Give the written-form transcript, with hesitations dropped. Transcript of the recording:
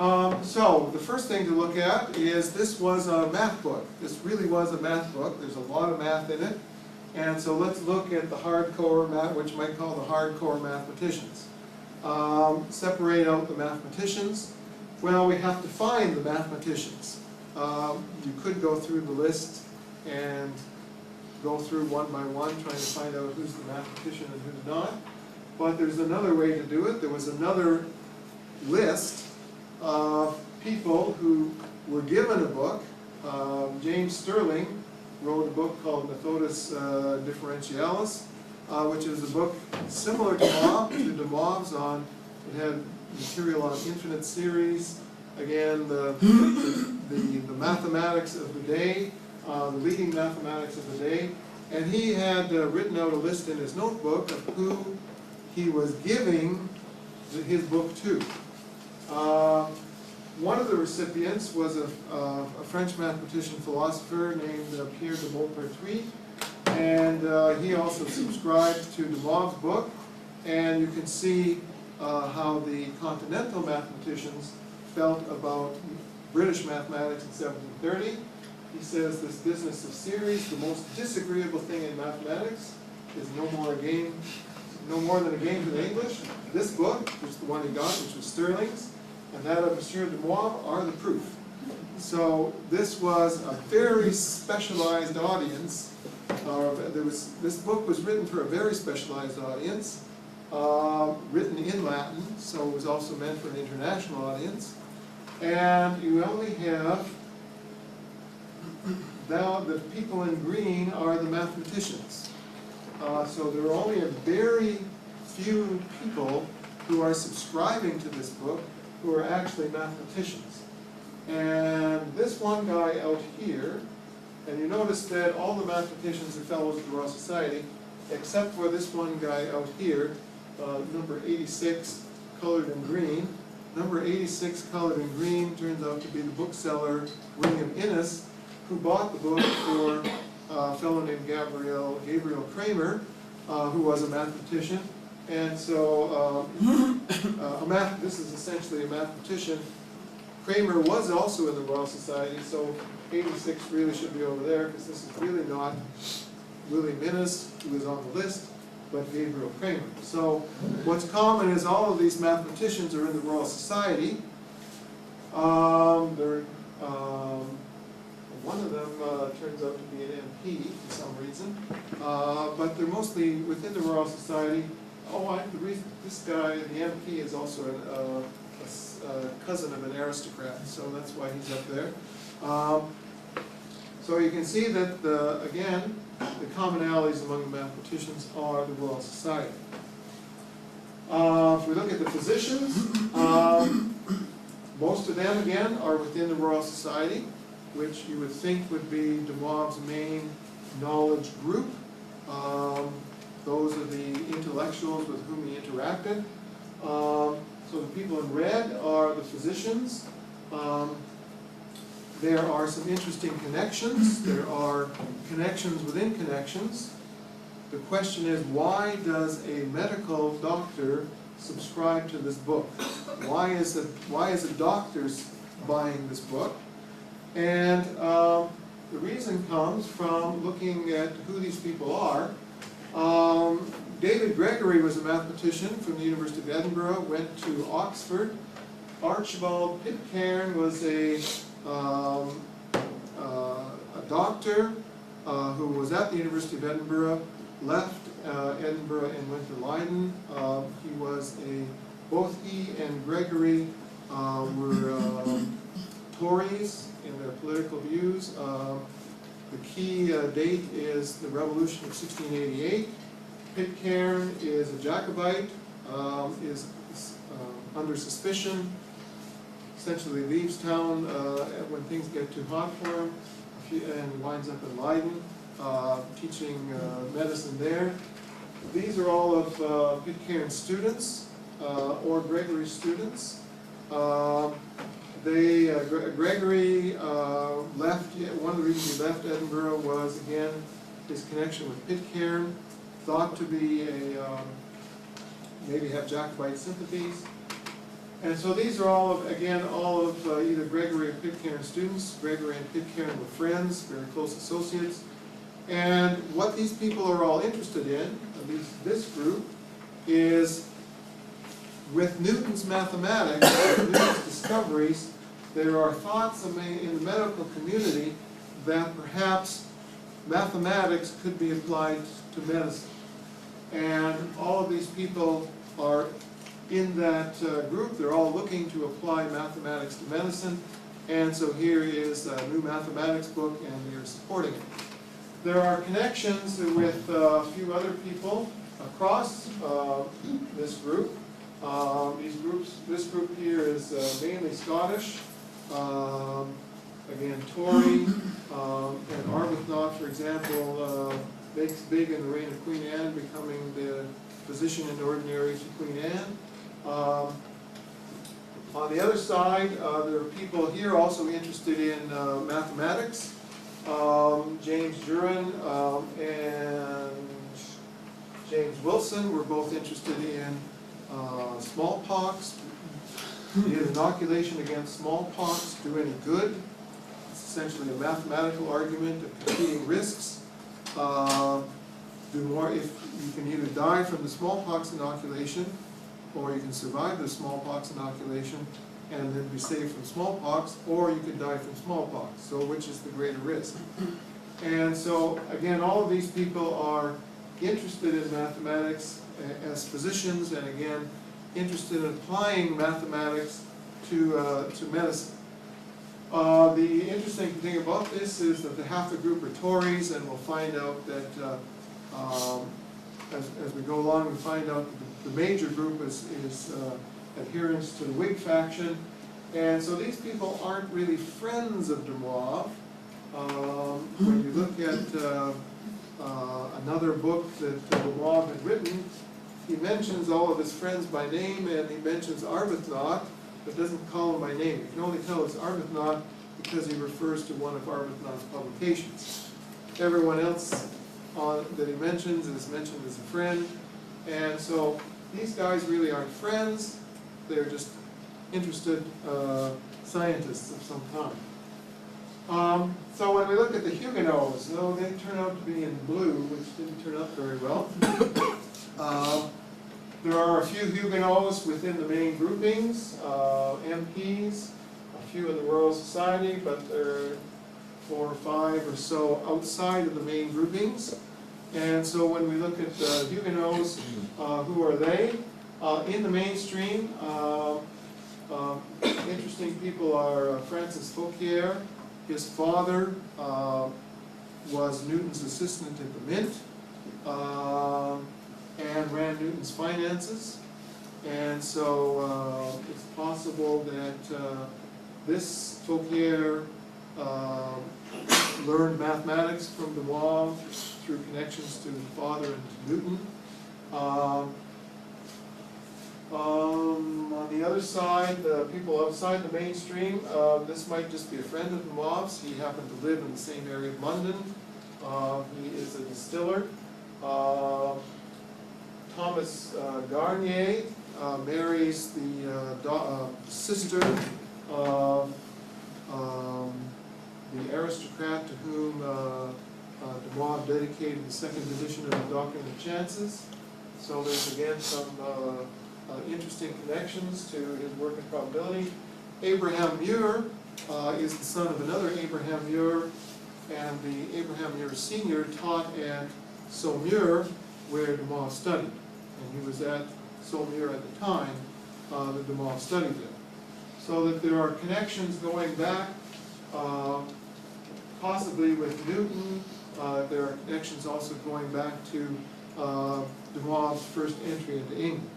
So the first thing to look at is this was a math book. This really was a math book. There's a lot of math in it. And so let's look at the hardcore math, which you might call the hardcore mathematicians. Separate out the mathematicians. Well, we have to find the mathematicians. You could go through the list and go through one by one trying to find out who's the mathematician and who's not. But there's another way to do it. There was another list of people who were given a book. James Stirling wrote a book called Methodus Differentialis, which is a book similar to de Moivre's on, it had material on infinite series, again, the mathematics of the day, the leading mathematics of the day, and he had written out a list in his notebook of who he was giving his book to. One of the recipients was a French mathematician philosopher named Pierre de Maupertuis, and he also subscribed to de Moivre's book, and you can see how the continental mathematicians felt about British mathematics in 1730. He says this business of series, the most disagreeable thing in mathematics, is no more than a game to the English. This book, which is the one he got, which was Stirling's, and that of Monsieur de Moivre are the proof. So this was a very specialized audience. This book was written for a very specialized audience, written in Latin, so it was also meant for an international audience. And you only have, now the people in green are the mathematicians. So there are only a very few people who are subscribing to this book who are actually mathematicians. And this one guy out here, and you notice that all the mathematicians are fellows of the Royal Society, except for this one guy out here, number 86, colored in green. Number 86, colored in green, turns out to be the bookseller William Innes, who bought the book for a fellow named Gabriel Kramer, who was a mathematician. And so this is essentially a mathematician. Kramer was also in the Royal Society, so 86 really should be over there, because this is really not William Innes, who is on the list, but Gabriel Kramer. So what's common is all of these mathematicians are in the Royal Society. One of them turns out to be an MP for some reason, but they're mostly within the Royal Society. This guy, the MP, is also a cousin of an aristocrat, so that's why he's up there. So you can see that, again, the commonalities among the mathematicians are the Royal Society. If we look at the physicians, most of them, again, are within the Royal Society, which you would think would be de Moivre's main knowledge group. Those are the intellectuals with whom he interacted. So the people in red are the physicians. There are some interesting connections. There are connections within connections. The question is, why does a medical doctor subscribe to this book? Why is a doctor buying this book? And the reason comes from looking at who these people are. David Gregory was a mathematician from the University of Edinburgh, went to Oxford. Archibald Pitcairn was a doctor who was at the University of Edinburgh, left Edinburgh and went to Leiden. Both he and Gregory were Tories in their political views. The key date is the Revolution of 1688. Pitcairn is a Jacobite, is under suspicion, essentially leaves town when things get too hot for him, and winds up in Leiden, teaching medicine there. These are all of Pitcairn's students, or Gregory's students. Gregory left, one of the reasons he left Edinburgh was, again, his connection with Pitcairn, thought to be maybe have Jacobite sympathies. And so these are all of, again, all of either Gregory or Pitcairn students. Gregory and Pitcairn were friends, very close associates. And what these people are all interested in, at least this group, is with Newton's mathematics, with Newton's discoveries, there are thoughts in the medical community that perhaps mathematics could be applied to medicine. And all of these people are in that group. They're all looking to apply mathematics to medicine. And so here is a new mathematics book, and they're supporting it. There are connections with a few other people across this group. This group here is mainly Scottish. Again, Tory and Arbuthnot, for example, makes big in the reign of Queen Anne, becoming the physician in ordinary to Queen Anne. On the other side, there are people here also interested in mathematics. James Duran and James Wilson were both interested in smallpox. Did inoculation against smallpox do any good? It's essentially a mathematical argument of competing risks. If you can either die from the smallpox inoculation, or you can survive the smallpox inoculation and then be saved from smallpox, or you could die from smallpox. So which is the greater risk? And so again, all of these people are interested in mathematics as physicians, and again, interested in applying mathematics to medicine. The interesting thing about this is that half the group are Tories, and we'll find out that as we go along, we find out that the major group is adherents to the Whig faction. And so these people aren't really friends of de Moivre. When you look at another book that de Moivre had written, he mentions all of his friends by name, and he mentions Arbuthnot, but doesn't call him by name. You can only tell it's Arbuthnot because he refers to one of Arbuthnot's publications. Everyone else that he mentions is mentioned as a friend. And so these guys really aren't friends. They're just interested scientists of some kind. So when we look at the Huguenots, though they turn out to be in blue, which didn't turn out very well. There are a few Huguenots within the main groupings, MPs, a few in the Royal Society, but there are 4 or 5 or so outside of the main groupings. And so when we look at the Huguenots, who are they? In the mainstream, interesting people are Francis Fouquier. His father was Newton's assistant at the Mint, and ran Newton's finances. And so it's possible that this Fouquier learned mathematics from de Moivre through connections to his father and to Newton. On the other side, people outside the mainstream, this might just be a friend of de Moivre's. He happened to live in the same area of London. He is a distiller. Thomas Garnier marries the sister of the aristocrat to whom de Moivre dedicated the second edition of the Doctrine of Chances. So there's again some interesting connections to his work in probability. Abraham Muir is the son of another Abraham Muir, and the Abraham Muir Sr. taught at Saumur, where de Moivre studied. And he was at Saumur at the time that de Moivre studied there. So that there are connections going back, possibly with Newton. There are connections also going back to de Moivre's first entry into England.